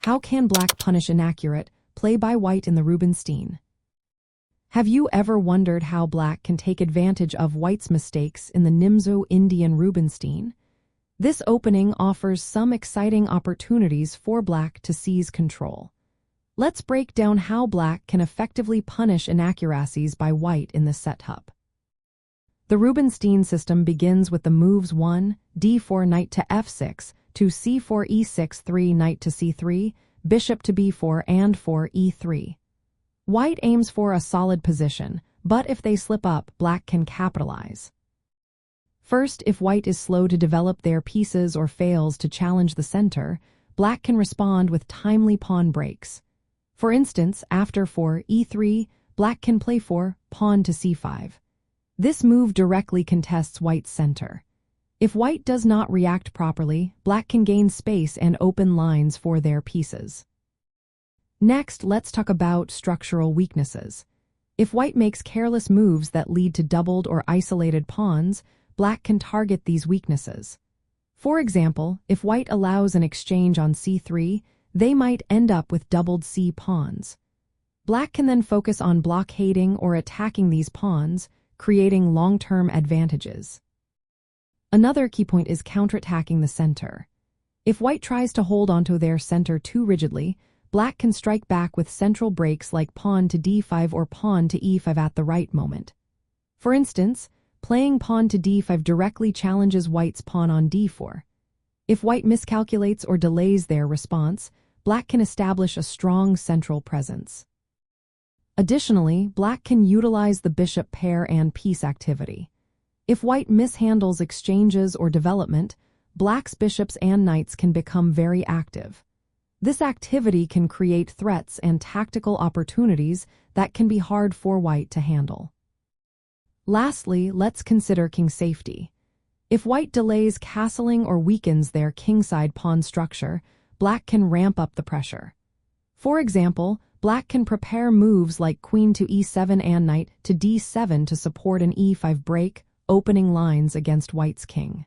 How can black punish inaccurate play by white in the Rubinstein? Have you ever wondered how black can take advantage of white's mistakes in the Nimzo-Indian Rubinstein? This opening offers some exciting opportunities for black to seize control. Let's break down how black can effectively punish inaccuracies by white in this setup. The Rubinstein system begins with the moves 1, d4 knight to f6, to c4 e6 3 knight to c3, bishop to b4 and 4 e3. White aims for a solid position, but if they slip up, black can capitalize. First, if white is slow to develop their pieces or fails to challenge the center, black can respond with timely pawn breaks. For instance, after 4 e3, black can play 4 pawn to c5. This move directly contests white's center. If white does not react properly, black can gain space and open lines for their pieces. Next, let's talk about structural weaknesses. If white makes careless moves that lead to doubled or isolated pawns, black can target these weaknesses. For example, if white allows an exchange on c3, they might end up with doubled c pawns. Black can then focus on blockading or attacking these pawns, creating long-term advantages. Another key point is counterattacking the center. If white tries to hold onto their center too rigidly, black can strike back with central breaks like pawn to d5 or pawn to e5 at the right moment. For instance, playing pawn to d5 directly challenges white's pawn on d4. If white miscalculates or delays their response, black can establish a strong central presence. Additionally, black can utilize the bishop pair and piece activity. If white mishandles exchanges or development, black's bishops and knights can become very active. This activity can create threats and tactical opportunities that can be hard for white to handle. Lastly, let's consider king safety. If white delays castling or weakens their kingside pawn structure, black can ramp up the pressure. For example, black can prepare moves like queen to e7 and knight to d7 to support an e5 break, opening lines against white's king.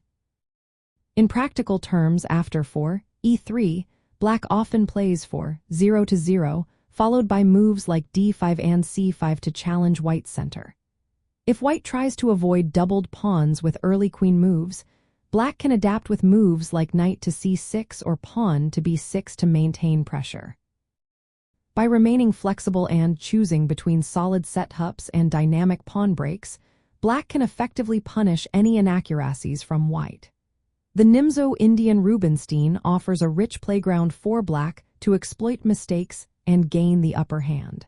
In practical terms, after 4 e3, black often plays 4 0 to 0, followed by moves like d5 and c5 to challenge white's center. If white tries to avoid doubled pawns with early queen moves, black can adapt with moves like knight to c6 or pawn to b6 to maintain pressure. By remaining flexible and choosing between solid setups and dynamic pawn breaks, black can effectively punish any inaccuracies from white. The Nimzo-Indian Rubinstein offers a rich playground for black to exploit mistakes and gain the upper hand.